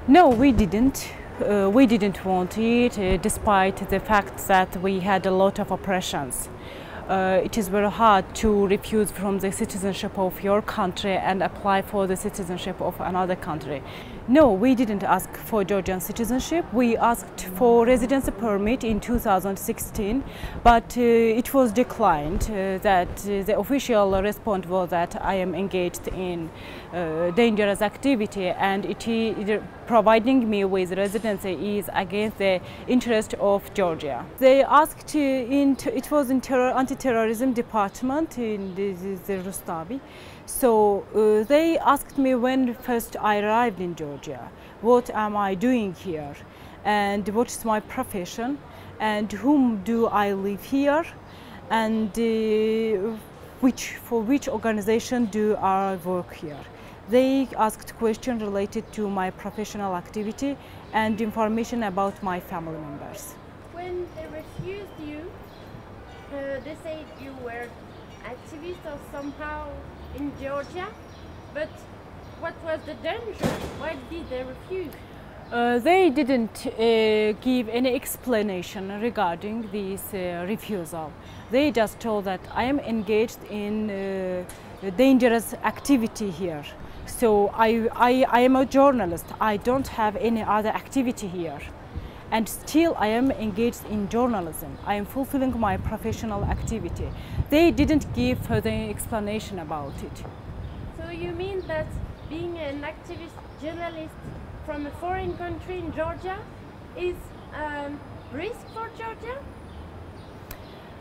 No, we didn't. We didn't want it, despite the fact that we had a lot of oppressions. It is very hard to refuse from the citizenship of your country and apply for the citizenship of another country. No, we didn't ask for Georgian citizenship. We asked for residency permit in 2016, but it was declined. The official response was that I am engaged in dangerous activity, and providing me with residency is against the interest of Georgia. They asked it was in anti-terrorism department in the Rustavi. So they asked me when first I arrived in Georgia, what am I doing here, and what is my profession, and whom do I live here, and for which organization do I work here. They asked questions related to my professional activity and information about my family members. When they refused you, they said you were activist or somehow in Georgia, but what was the danger? Why did they refuse? They didn't give any explanation regarding this refusal. They just told that I am engaged in dangerous activity here. So I am a journalist. I don't have any other activity here. And still I am engaged in journalism. I am fulfilling my professional activity. They didn't give further explanation about it. So you mean that being an activist journalist from a foreign country in Georgia is a risk for Georgia?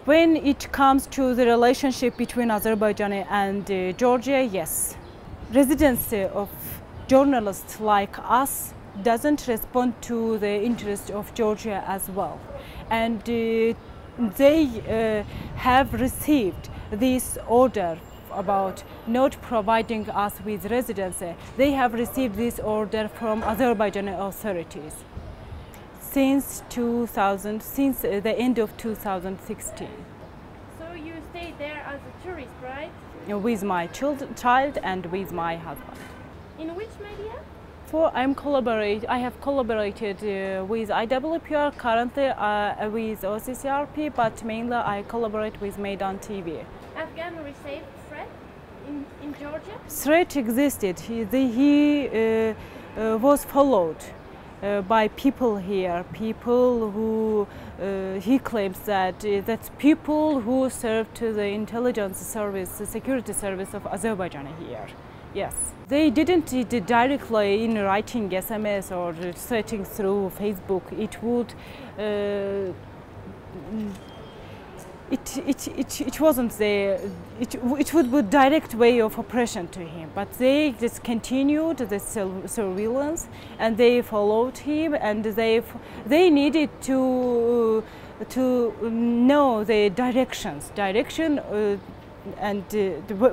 When it comes to the relationship between Azerbaijan and Georgia, yes. Residency of journalists like us doesn't respond to the interest of Georgia as well. And they have received this order about not providing us with residency. They have received this order from Azerbaijani authorities since the end of 2016. So you stayed there as a tourist, right? With my child and with my husband. In which media? I have collaborated with IWPR, currently with OCCRP, but mainly I collaborate with Meydan TV. Afghan received threat in Georgia? Threat existed. He was followed by people here, people who he claims that people who serve to the intelligence service, the security service of Azerbaijan here. Yes, they didn't directly in writing SMS or searching through Facebook. It would it wasn't there. It would be a direct way of oppression to him. But they just continued the surveillance, and they followed him, and they needed to know the direction. And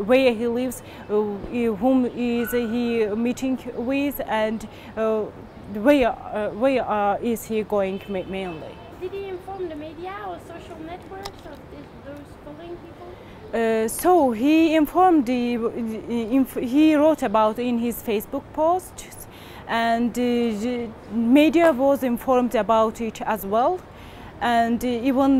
where he lives, whom is he meeting with, and where is he going mainly. Did he inform the media or social networks of those following people? So he informed he wrote about in his Facebook posts, and media was informed about it as well. And even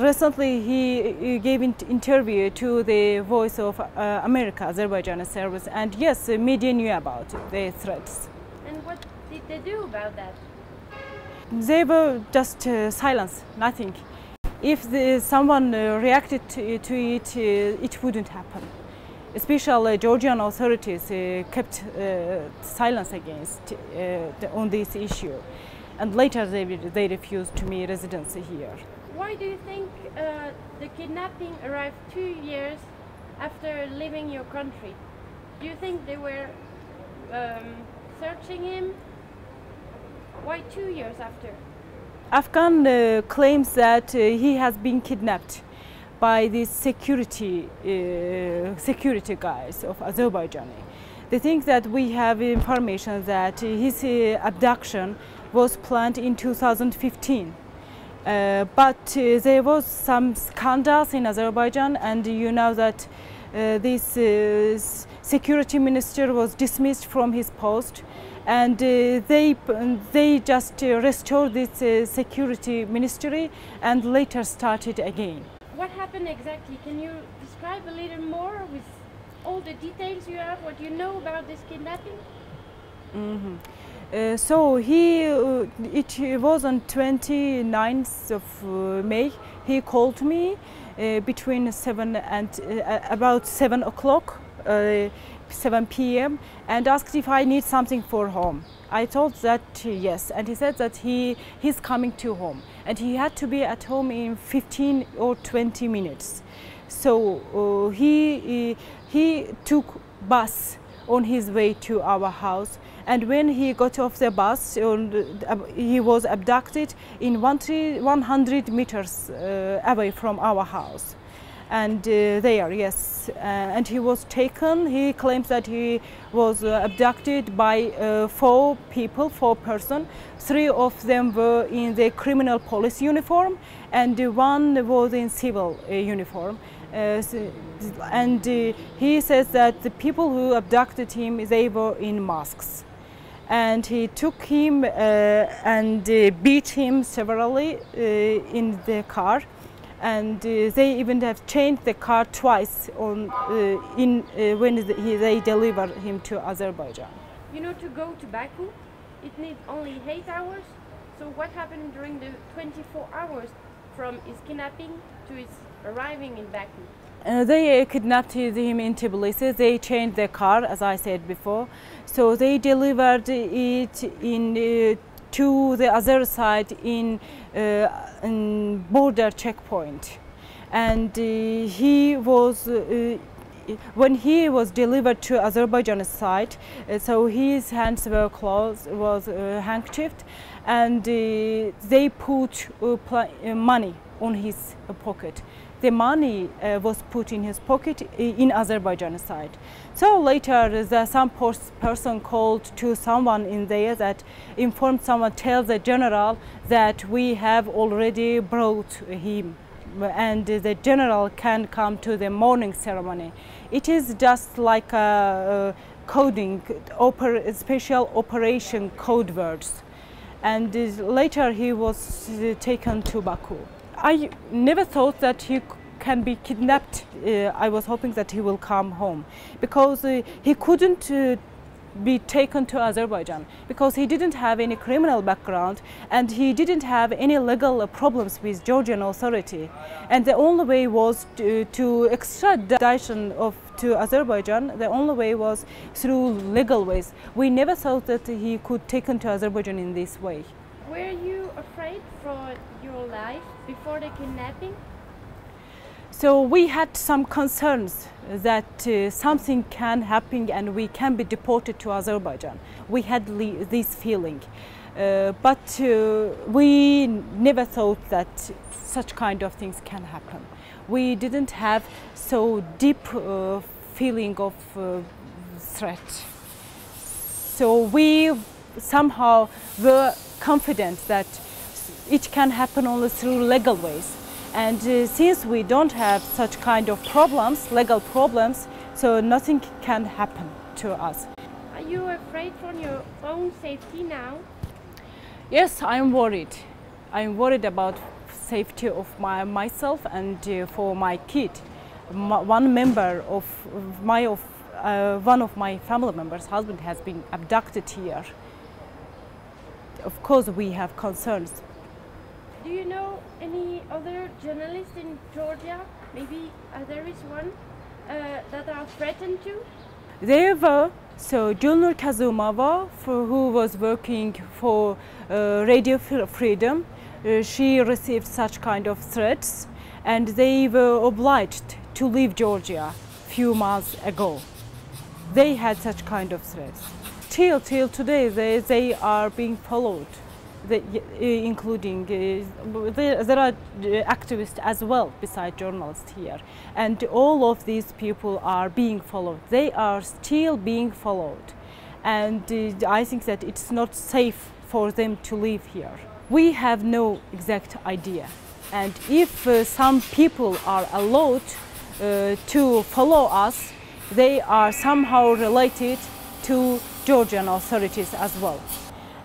recently he gave an interview to the Voice of America, Azerbaijani service, and yes, the media knew about the threats. And what did they do about that? They were just silence, nothing. If someone reacted to it, it wouldn't happen. Especially Georgian authorities kept silence on this issue. And later they refused to me residency here. Why do you think the kidnapping arrived 2 years after leaving your country? Do you think they were searching him? Why 2 years after? Afghan claims that he has been kidnapped by the security guys of Azerbaijan. They think that we have information that his abduction was planned in 2015, but there was some scandals in Azerbaijan, and you know that this security minister was dismissed from his post, and they just restored this security ministry and later started again. What happened exactly? Can you describe a little more with all the details you have, what you know about this kidnapping? So it was on 29th of May. He called me between 7 and about 7 o'clock, 7 p.m. and asked if I need something for home. I told that yes, and he said that he's coming to home and he had to be at home in 15 or 20 minutes. So he took bus on his way to our house, and when he got off the bus, he was abducted in 100 meters away from our house. And there, yes, and he was taken. He claims that he was abducted by four persons. Three of them were in the criminal police uniform, and one was in civil uniform. And he says that the people who abducted him, they were in masks. And he took him and beat him severely in the car. And they even have changed the car twice when they delivered him to Azerbaijan. You know, to go to Baku, it needs only 8 hours. So what happened during the 24 hours from his kidnapping to his arriving in Baku? They kidnapped him in Tbilisi. They changed the car, as I said before. So they delivered it to the other side in border checkpoint. And he was, when he was delivered to Azerbaijan side, so his hands were closed, was handkerchiefed, and they put money on his pocket. The money was put in his pocket in Azerbaijan side. So later some person called to someone in there that informed someone, tell the general that we have already brought him and the general can come to the morning ceremony. It is just like a coding, special operation code words. And later he was taken to Baku. I never thought that he can be kidnapped. I was hoping that he will come home because he couldn't be taken to Azerbaijan because he didn't have any criminal background and he didn't have any legal problems with Georgian authority. And the only way was to extradition to Azerbaijan. The only way was through legal ways. We never thought that he could taken to Azerbaijan in this way. Were you afraid for your life before the kidnapping? So we had some concerns that something can happen and we can be deported to Azerbaijan. We had this feeling, but we never thought that such kind of things can happen. We didn't have so deep feeling of threat. So we somehow were confident that it can happen only through legal ways. And since we don't have such kind of problems, legal problems, so nothing can happen to us. Are you afraid for your own safety now? Yes, I'm worried. I'm worried about safety of myself and for my kid. One member of one of my family members' husband has been abducted here. Of course, we have concerns. Do you know any other journalists in Georgia, maybe there is one, that are threatened to? There were, so Gulnur Kazumova, who was working for Radio Freedom, she received such kind of threats and they were obliged to leave Georgia a few months ago. They had such kind of threats. Till today they are being followed. Including there are activists as well besides journalists here, and all of these people are being followed. They are still being followed, and I think that it's not safe for them to live here. We have no exact idea, and if some people are allowed to follow us, they are somehow related to Georgian authorities as well.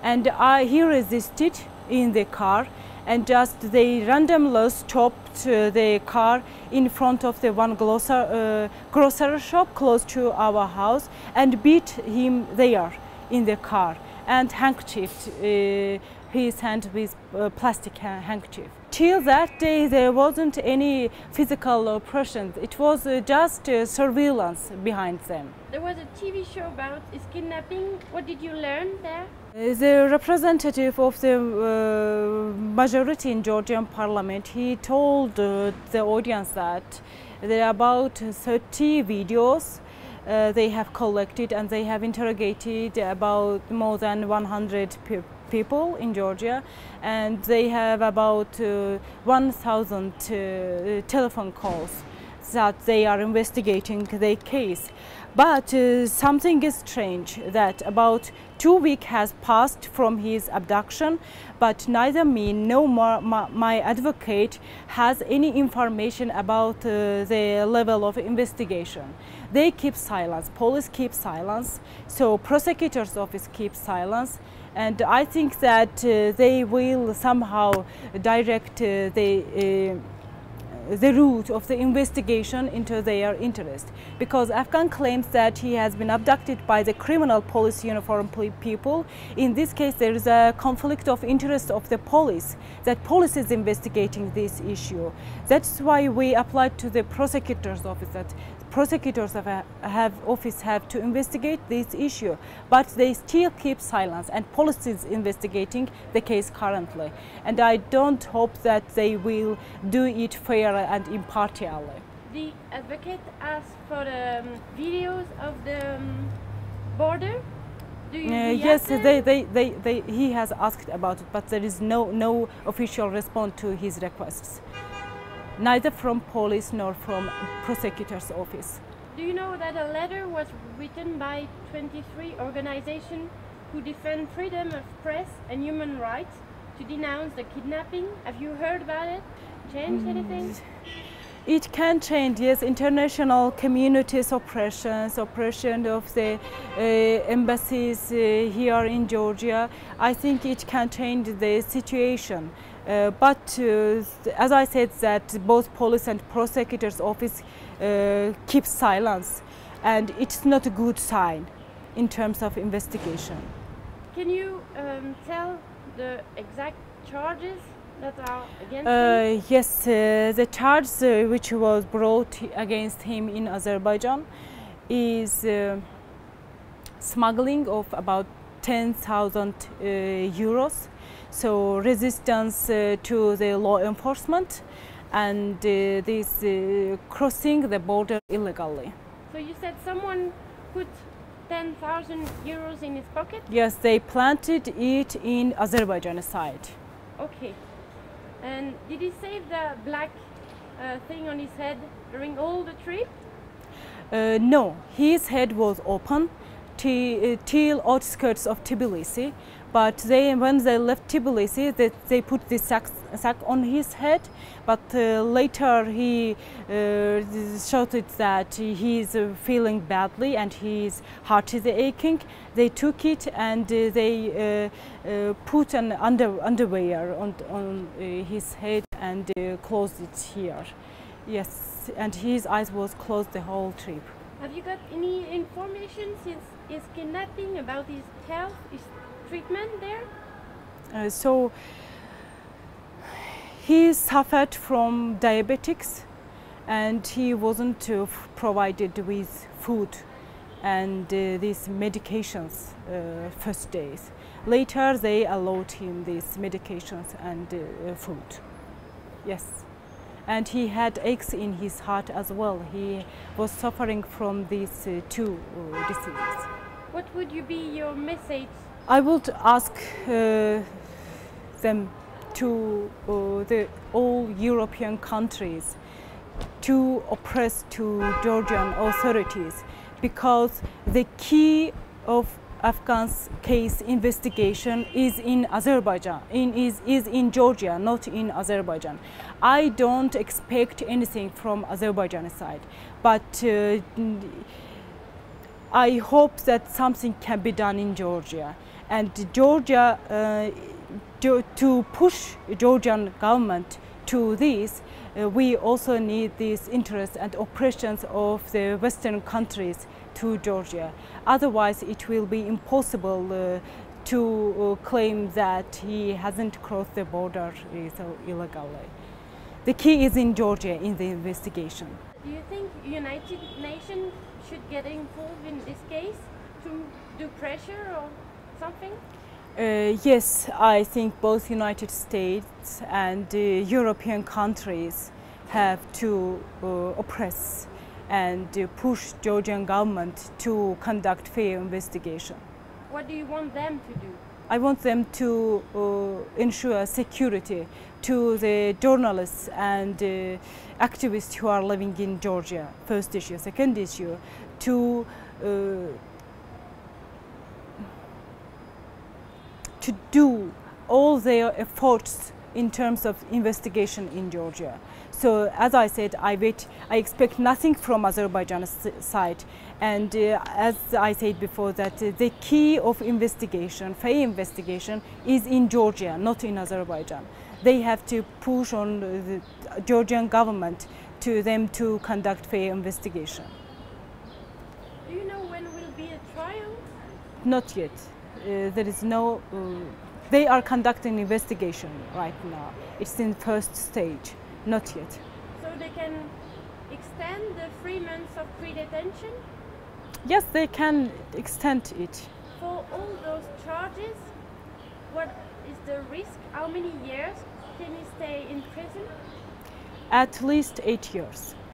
And he resisted in the car, and just they randomly stopped the car in front of the one grocery shop close to our house and beat him there in the car and handkerchief his hand with plastic handkerchief. Till that day there wasn't any physical oppression, it was just surveillance behind them. There was a TV show about his kidnapping. What did you learn there? The representative of the majority in Georgian parliament, he told the audience that there are about 30 videos they have collected, and they have interrogated about more than 100 people in Georgia, and they have about 1,000 telephone calls that they are investigating the case. But something is strange, that about 2 weeks has passed from his abduction, but neither me nor my advocate has any information about the level of investigation. They keep silence, police keep silence, so prosecutor's office keeps silence, and I think that they will somehow direct the route of the investigation into their interest, because Afghan claims that he has been abducted by the criminal police uniform people. In this case, there is a conflict of interest of the police, that police is investigating this issue. That's why we applied to the prosecutor's office, that prosecutors have to investigate this issue, but they still keep silence, and police is investigating the case currently. And I don't hope that they will do it fair and impartially. The advocate asked for the videos of the border. Do you yes, he has asked about it, but there is no official response to his requests, neither from police nor from prosecutor's office. Do you know that a letter was written by 23 organizations who defend freedom of press and human rights to denounce the kidnapping? Have you heard about it? Change anything? It can change, yes. International communities' oppression of the embassies here in Georgia. I think it can change the situation. But as I said, that both police and prosecutor's office keep silence, and it's not a good sign in terms of investigation. Can you tell the exact charges that are against him? Yes, the charge which was brought against him in Azerbaijan is smuggling of about 10,000 euros. So resistance to the law enforcement, and this crossing the border illegally. So you said someone put 10,000 euros in his pocket? Yes, they planted it in Azerbaijan side. Okay. And did he save the black thing on his head during all the trip? No, his head was open till outskirts of Tbilisi. But when they left Tbilisi, they put this sack on his head. But later he shouted that he's feeling badly and his heart is aching. They took it and they put an underwear on his head and closed it here. Yes, and his eyes was closed the whole trip. Have you got any information since his kidnapping about his health, his treatment there? So he suffered from diabetics, and he wasn't provided with food and these medications first days. Later they allowed him these medications and food. Yes. And he had aches in his heart as well. He was suffering from these two diseases. What would be your message? I would ask them to all European countries to oppress to Georgian authorities, because the key of Afghan's case investigation is in Azerbaijan, is in Georgia, not in Azerbaijan. I don't expect anything from Azerbaijan side, but I hope that something can be done in Georgia, and Georgia to push Georgian government to this. We also need this interest and oppressions of the Western countries to Georgia. Otherwise, it will be impossible to claim that he hasn't crossed the border so illegally. The key is in Georgia in the investigation. Do you think United Nations should get involved in this case to do pressure or something? Yes, I think both United States and European countries have to oppress and push Georgian government to conduct fair investigation. What do you want them to do? I want them to ensure security to the journalists and activists who are living in Georgia, first issue. Second issue, to do all their efforts in terms of investigation in Georgia. So as I said, I expect nothing from Azerbaijan's side. And as I said before, that the key of investigation, fair investigation, is in Georgia, not in Azerbaijan. They have to push on the Georgian government to them to conduct fair investigation. Do you know when will be a trial? Not yet. There is no. They are conducting investigation right now. It's in first stage. Not yet. So they can extend the 3 months of pre-detention? Yes, they can extend it. For all those charges, what is the risk? How many years can he stay in prison? At least 8 years.